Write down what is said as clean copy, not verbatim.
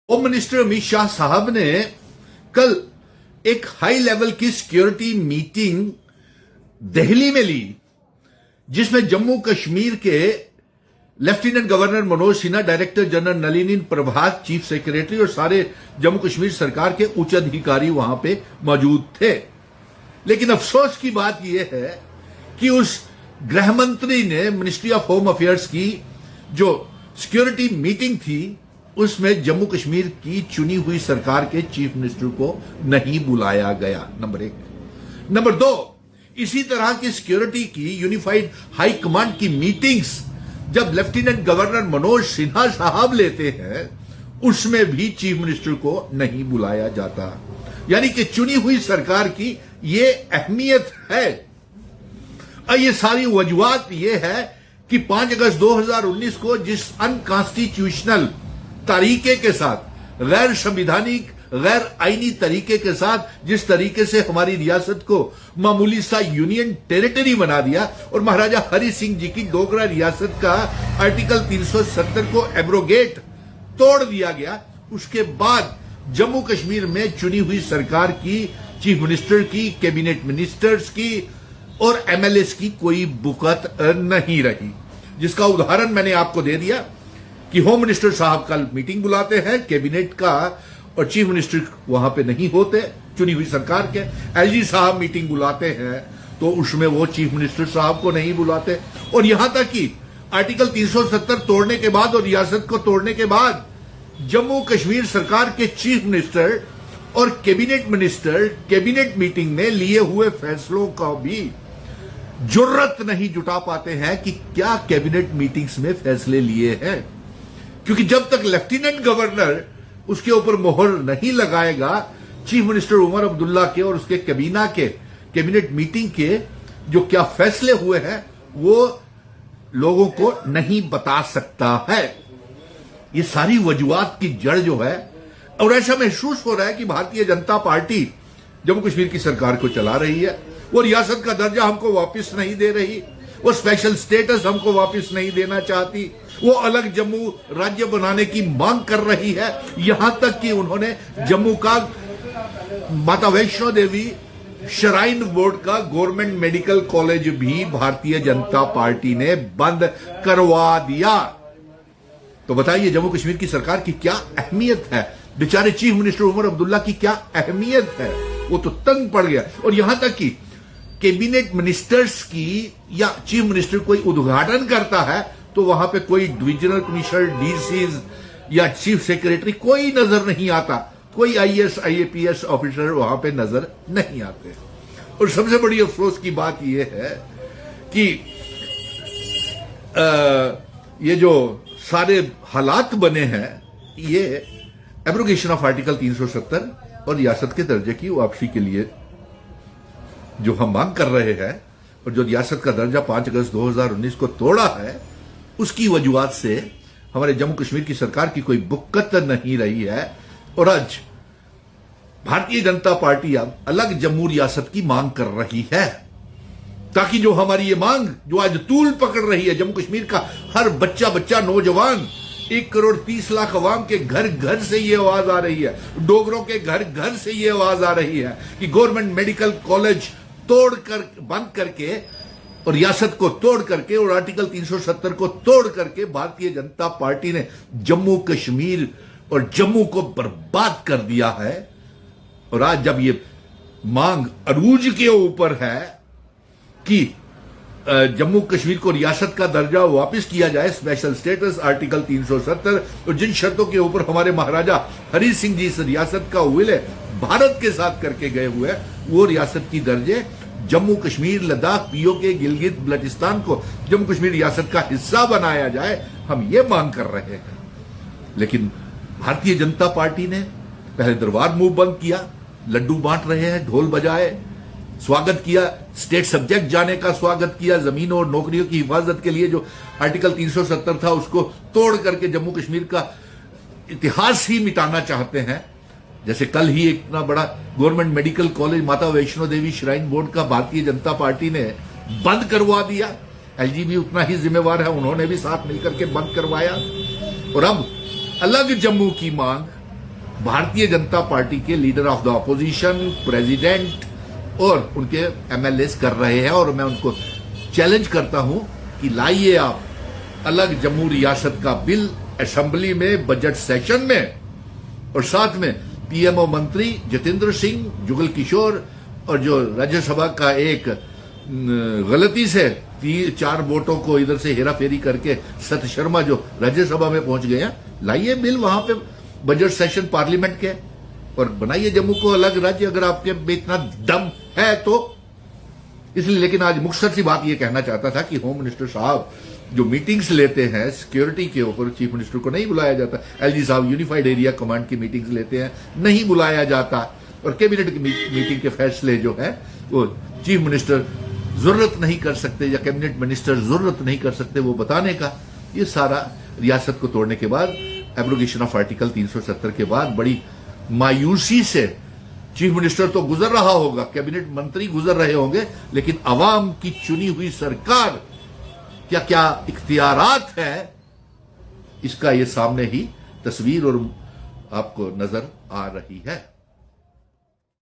Home minister Amit Shah साहब ने कल एक हाई लेवल की सिक्योरिटी मीटिंग दिल्ली में ली, जिसमें जम्मू कश्मीर के lieutenant governor Manoj Sinha, director general Nalini Prabhat, chief secretary और सारे जम्मू कश्मीर सरकार के उच्च अधिकारी वहां पे मौजूद थे। लेकिन अफसोस की बात यह है कि उस गृह मंत्री ने मिनिस्ट्री ऑफ होम अफेयर्स की जो सिक्योरिटी मीटिंग थी उसमें जम्मू कश्मीर की चुनी हुई सरकार के चीफ मिनिस्टर को नहीं बुलाया गया, नंबर एक। नंबर दो, इसी तरह की सिक्योरिटी की यूनिफाइड हाई कमांड की मीटिंग्स जब लेफ्टिनेंट गवर्नर मनोज सिन्हा साहब लेते हैं उसमें भी चीफ मिनिस्टर को नहीं बुलाया जाता। यानी कि चुनी हुई सरकार की ये अहमियत है। और ये सारी वजूहात ये है कि 5 अगस्त 2019 को जिस अनकॉन्स्टिट्यूशनल तरीके के साथ, गैर संविधानिक, गैर आईनी तरीके के साथ जिस तरीके से हमारी रियासत को मामूली सा यूनियन टेरिटरी बना दिया और महाराजा हरि सिंह जी की डोगरा रियासत का आर्टिकल 370 को एब्रोगेट तोड़ दिया गया, उसके बाद जम्मू कश्मीर में चुनी हुई सरकार की, चीफ मिनिस्टर की, कैबिनेट मिनिस्टर्स की और एमएलएस की कोई बुकत नहीं रही। जिसका उदाहरण मैंने आपको दे दिया कि होम मिनिस्टर साहब कल मीटिंग बुलाते हैं कैबिनेट का और चीफ मिनिस्टर वहां पे नहीं होते चुनी हुई सरकार के। एलजी साहब मीटिंग बुलाते हैं तो उसमें वो चीफ मिनिस्टर साहब को नहीं बुलाते। और यहां तक कि आर्टिकल 370 तोड़ने के बाद और रियासत को तोड़ने के बाद जम्मू कश्मीर सरकार के चीफ मिनिस्टर और कैबिनेट मिनिस्टर कैबिनेट मीटिंग में लिए हुए फैसलों का भी जुर्रत नहीं जुटा पाते हैं कि क्या कैबिनेट मीटिंग्स में फैसले लिए हैं, क्योंकि जब तक लेफ्टिनेंट गवर्नर उसके ऊपर मोहर नहीं लगाएगा, चीफ मिनिस्टर उमर अब्दुल्ला के और उसके कैबिना के कैबिनेट मीटिंग के जो क्या फैसले हुए हैं वो लोगों को नहीं बता सकता है। ये सारी वजूहात की जड़ जो है, और ऐसा महसूस हो रहा है कि भारतीय जनता पार्टी जम्मू कश्मीर की सरकार को चला रही है, वो रियासत का दर्जा हमको वापस नहीं दे रही, वो स्पेशल स्टेटस हमको वापस नहीं देना चाहती, वो अलग जम्मू राज्य बनाने की मांग कर रही है। यहां तक कि उन्होंने जम्मू का माता वैष्णो देवी श्राइन बोर्ड का गवर्नमेंट मेडिकल कॉलेज भी भारतीय जनता पार्टी ने बंद करवा दिया। तो बताइए जम्मू कश्मीर की सरकार की क्या अहमियत है, बेचारे चीफ मिनिस्टर उमर अब्दुल्ला की क्या अहमियत है, वो तो तंग पड़ गया। और यहां तक कि कैबिनेट मिनिस्टर्स की या चीफ मिनिस्टर कोई उद्घाटन करता है तो वहां पे कोई डिविजनल कमिश्नर, डीसीज या चीफ सेक्रेटरी कोई नजर नहीं आता, कोई आईएएस आईएपीएस ऑफिसर वहां पे नजर नहीं आते। और सबसे बड़ी अफसोस की बात यह है कि ये जो सारे हालात बने हैं ये एब्रोगेशन ऑफ आर्टिकल 370 और रियासत के दर्जे की वापसी के लिए जो हम मांग कर रहे हैं और जो रियासत का दर्जा 5 अगस्त 2019 को तोड़ा है, उसकी वजूहात से हमारे जम्मू कश्मीर की सरकार की कोई बुक्कत नहीं रही है। और आज भारतीय जनता पार्टी अब अलग जम्मू रियासत की मांग कर रही है, ताकि जो हमारी ये मांग जो आज तूल पकड़ रही है, जम्मू कश्मीर का हर बच्चा नौजवान, 1,30,00,000 अवाम के घर घर से ये आवाज आ रही है, डोगरों के घर घर से ये आवाज आ रही है कि गवर्नमेंट मेडिकल कॉलेज तोड़कर, बंद करके और रियासत को तोड़ करके और आर्टिकल 370 को तोड़ करके भारतीय जनता पार्टी ने जम्मू कश्मीर और जम्मू को बर्बाद कर दिया है। और आज जब ये मांग अरूज के ऊपर है कि जम्मू कश्मीर को रियासत का दर्जा वापस किया जाए, स्पेशल स्टेटस आर्टिकल 370, और जिन शर्तों के ऊपर हमारे महाराजा हरि सिंह जी इस रियासत का विलय भारत के साथ करके गए हुए हैं, वो रियासत की दर्जे जम्मू कश्मीर, लद्दाख, पीओके, गिलगित बल्टिस्तान को जम्मू कश्मीर रियासत का हिस्सा बनाया जाए, हम ये मांग कर रहे हैं। लेकिन भारतीय जनता पार्टी ने पहले दरबार मूव बंद किया, लड्डू बांट रहे हैं, ढोल बजाए, स्वागत किया, स्टेट सब्जेक्ट जाने का स्वागत किया, जमीनों और नौकरियों की हिफाजत के लिए जो आर्टिकल 370 था उसको तोड़ करके जम्मू कश्मीर का इतिहास ही मिटाना चाहते हैं। जैसे कल ही एक इतना बड़ा गवर्नमेंट मेडिकल कॉलेज माता वैष्णो देवी श्राइन बोर्ड का भारतीय जनता पार्टी ने बंद करवा दिया, एलजी भी उतना ही जिम्मेवार है, उन्होंने भी साथ मिलकर के बंद करवाया। और अब अलग जम्मू की मांग भारतीय जनता पार्टी के leader of the opposition, president और उनके एमएलएस कर रहे हैं। और मैं उनको चैलेंज करता हूं कि लाइए आप अलग जम्मू रियासत का बिल असेंबली में बजट सेशन में, और साथ में पीएमओ मंत्री जितेंद्र सिंह, जुगल किशोर और जो राज्यसभा का एक गलती से 4 वोटों को इधर से हेराफेरी करके सत शर्मा जो राज्यसभा में पहुंच गए हैं, लाइए बिल वहां पे बजट सेशन पार्लियामेंट के और बनाइए जम्मू को अलग राज्य, अगर आपके में इतना दम है तो। इसलिए लेकिन आज मुख्तसर सी बात यह कहना चाहता था कि होम मिनिस्टर साहब जो मीटिंग्स लेते हैं सिक्योरिटी के ऊपर, चीफ मिनिस्टर को नहीं बुलाया जाता। एलजी साहब यूनिफाइड एरिया कमांड की मीटिंग्स लेते हैं, नहीं बुलाया जाता। और कैबिनेट की मीटिंग के फैसले जो है वो चीफ मिनिस्टर जरूरत नहीं कर सकते या कैबिनेट मिनिस्टर जरूरत नहीं कर सकते वो बताने का। ये सारा रियासत को तोड़ने के बाद, एब्रोगेशन ऑफ आर्टिकल 370 के बाद बड़ी मायूसी से चीफ मिनिस्टर तो गुजर रहा होगा, कैबिनेट मंत्री गुजर रहे होंगे, लेकिन अवाम की चुनी हुई सरकार क्या क्या इख्तियारात है, इसका ये सामने ही तस्वीर और आपको नजर आ रही है।